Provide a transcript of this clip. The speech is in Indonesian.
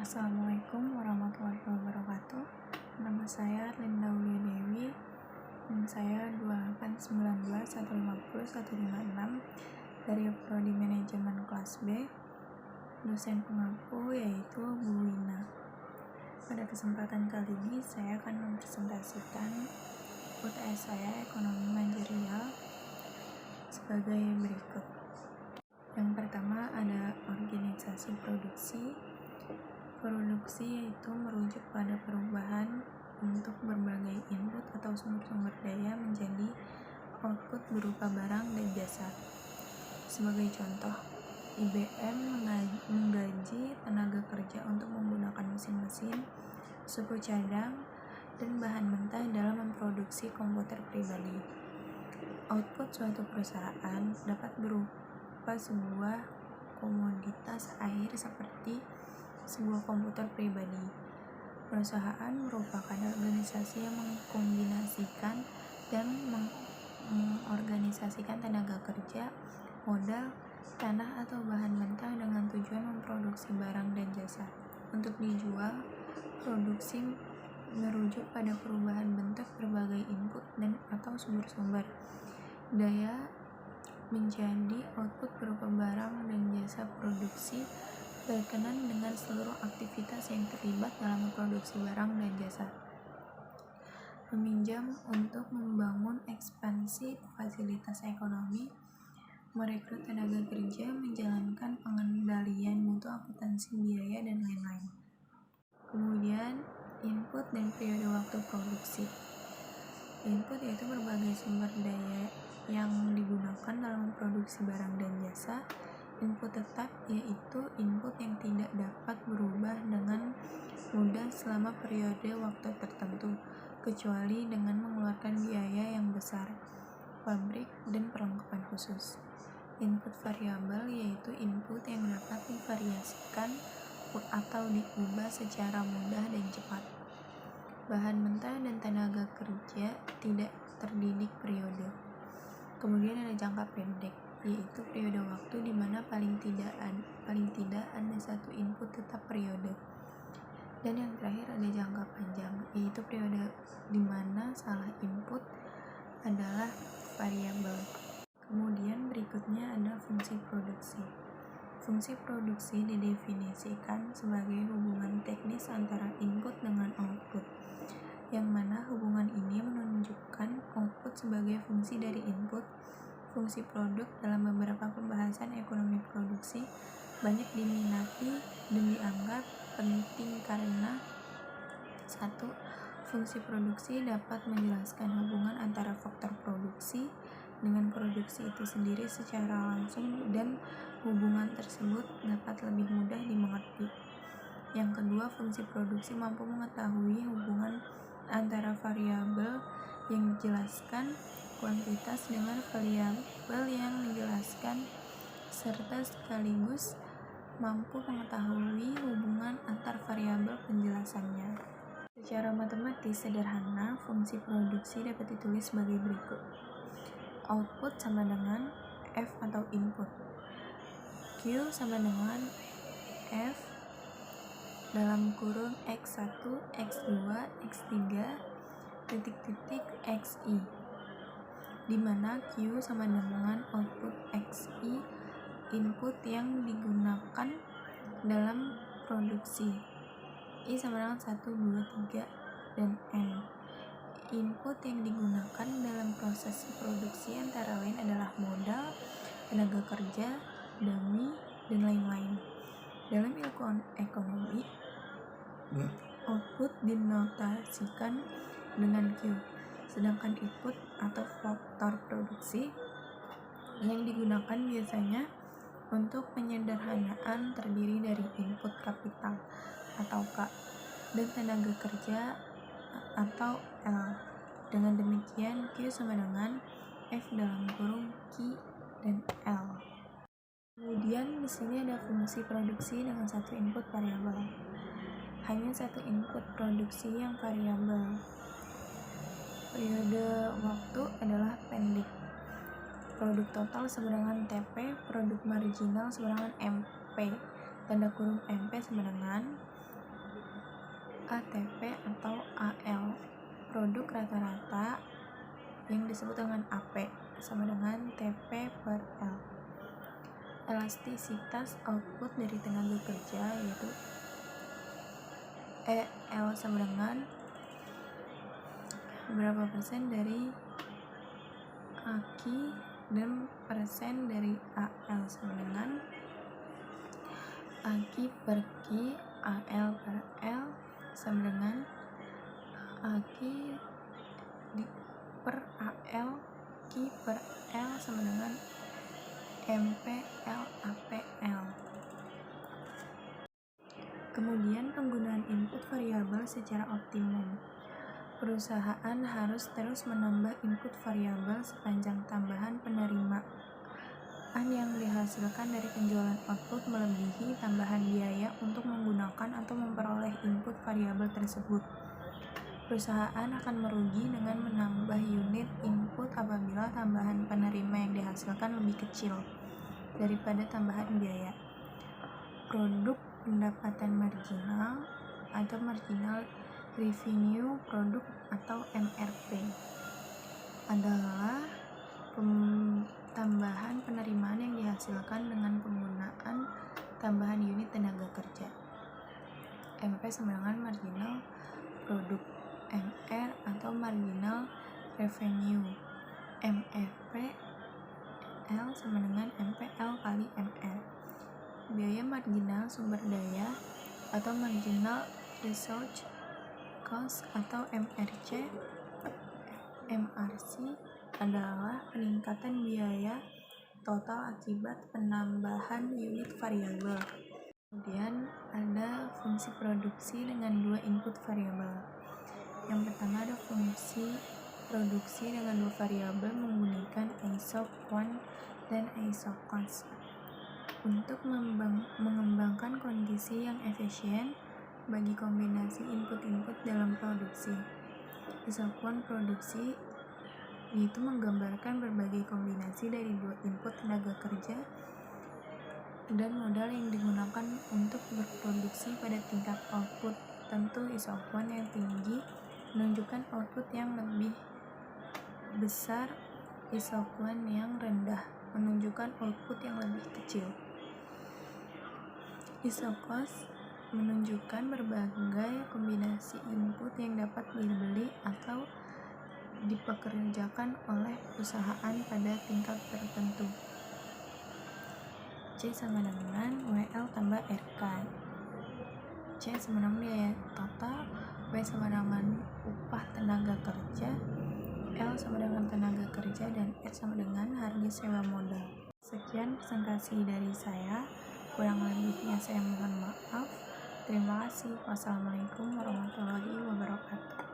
Assalamualaikum warahmatullahi wabarakatuh. Nama saya Linda Aulia Dewi. NIM saya 2892150 dari Prodi Manajemen kelas B. Dosen pengampu yaitu Bu Wina. Pada kesempatan kali ini saya akan mempresentasikan UTS saya Ekonomi Manajerial sebagai berikut. Yang pertama ada organisasi produksi. Produksi yaitu merujuk pada perubahan untuk berbagai input atau sumber-sumber daya menjadi output berupa barang dan jasa. Sebagai contoh, IBM menggaji tenaga kerja untuk menggunakan mesin-mesin, suku cadang, dan bahan mentah dalam memproduksi komputer pribadi. Output suatu perusahaan dapat berupa sebuah komoditas akhir seperti sebuah komputer pribadi. Perusahaan merupakan organisasi yang mengkombinasikan dan mengorganisasikan tenaga kerja, modal, tanah atau bahan mentah dengan tujuan memproduksi barang dan jasa. Untuk dijual, produksi merujuk pada perubahan bentuk berbagai input dan atau sumber-sumber daya menjadi output berupa barang dan jasa. Produksi berkenan dengan seluruh aktivitas yang terlibat dalam memproduksi barang dan jasa. Meminjam untuk membangun ekspansi fasilitas ekonomi, merekrut tenaga kerja, menjalankan pengendalian mutu, akuntansi biaya, dan lain-lain. Kemudian, input dan periode waktu produksi. Input yaitu berbagai sumber daya yang digunakan dalam memproduksi barang dan jasa. Input tetap yaitu input yang tidak dapat berubah dengan mudah selama periode waktu tertentu, kecuali dengan mengeluarkan biaya yang besar, pabrik, dan perlengkapan khusus. Input variabel yaitu input yang dapat divariasikan atau diubah secara mudah dan cepat. Bahan mentah dan tenaga kerja tidak terdidik periode. Kemudian ada jangka pendek, yaitu periode waktu di mana paling tidak ada satu input tetap periode. Dan yang terakhir ada jangka panjang, yaitu periode di mana salah input adalah variabel. Kemudian berikutnya ada fungsi produksi. Fungsi produksi didefinisikan sebagai hubungan teknis antara input dengan output, yang mana hubungan ini menunjukkan output sebagai fungsi dari input. Fungsi produk dalam beberapa pembahasan ekonomi produksi banyak diminati dan dianggap penting karena 1. Fungsi produksi dapat menjelaskan hubungan antara faktor produksi dengan produksi itu sendiri secara langsung dan hubungan tersebut dapat lebih mudah dimengerti. Yang kedua, fungsi produksi mampu mengetahui hubungan antara variabel yang dijelaskan, kuantitas dengan variabel yang dijelaskan, serta sekaligus mampu mengetahui hubungan antar variabel penjelasannya. Secara matematis sederhana, fungsi produksi dapat ditulis sebagai berikut. Output sama dengan F atau input. Q sama dengan F dalam kurung X1, X2, X3, titik-titik XI, di mana Q sama dengan output XI, input yang digunakan dalam produksi. I sama dengan 1, 2, 3, dan N. Input yang digunakan dalam proses produksi antara lain adalah modal, tenaga kerja, dummy, dan lain-lain. Dalam ilmu ekonomi, output dinotasikan dengan Q, sedangkan input atau faktor produksi yang digunakan biasanya untuk penyederhanaan terdiri dari input kapital atau K dan tenaga kerja atau L. Dengan demikian, Q sama dengan F dalam kurung Q dan L. Kemudian di sini ada fungsi produksi dengan satu input variabel. Hanya satu input produksi yang variabel. Periode waktu adalah pendek. Produk total sama dengan TP, produk marginal sama dengan MP. Tanda kurung MP sama dengan ATP atau AL. Produk rata-rata yang disebut dengan AP sama dengan TP per L. Elastisitas output dari tenaga kerja yaitu EL sama dengan berapa persen dari AKI dan persen dari AL sama dengan AKI per Q, AL per L sama dengan AKI per AL, Q per L sama dengan MPL APL. Kemudian penggunaan input variabel secara optimum. Perusahaan harus terus menambah input variabel sepanjang tambahan penerimaan yang dihasilkan dari penjualan output melebihi tambahan biaya untuk menggunakan atau memperoleh input variabel tersebut. Perusahaan akan merugi dengan menambah unit input apabila tambahan penerima yang dihasilkan lebih kecil daripada tambahan biaya. Produk pendapatan marginal atau marginal revenue product atau MRP adalah tambahan penerimaan yang dihasilkan dengan penggunaan tambahan unit tenaga kerja. MP sama dengan marginal product, MR atau marginal revenue, MRP L sama dengan MPL kali MR. Biaya marginal sumber daya atau marginal research cost atau MRC adalah peningkatan biaya total akibat penambahan unit variabel. Kemudian ada fungsi produksi dengan dua input variabel. Yang pertama ada fungsi produksi dengan dua variabel menggunakan isoquant dan isocost untuk mengembangkan kondisi yang efisien bagi kombinasi input-input dalam produksi. Isoquant produksi yaitu menggambarkan berbagai kombinasi dari dua input tenaga kerja dan modal yang digunakan untuk berproduksi pada tingkat output. Tentu isoquant yang tinggi menunjukkan output yang lebih besar, isoquant yang rendah menunjukkan output yang lebih kecil. Isocost menunjukkan berbagai kombinasi input yang dapat dibeli atau dipekerjakan oleh perusahaan pada tingkat tertentu. C sama dengan WL tambah RK. C sama dengan biaya total, W sama dengan upah tenaga kerja, L sama dengan tenaga kerja, dan R sama dengan harga sewa modal. Sekian presentasi dari saya. Kurang lebihnya saya mohon maaf. Terima kasih. Wassalamualaikum warahmatullahi wabarakatuh.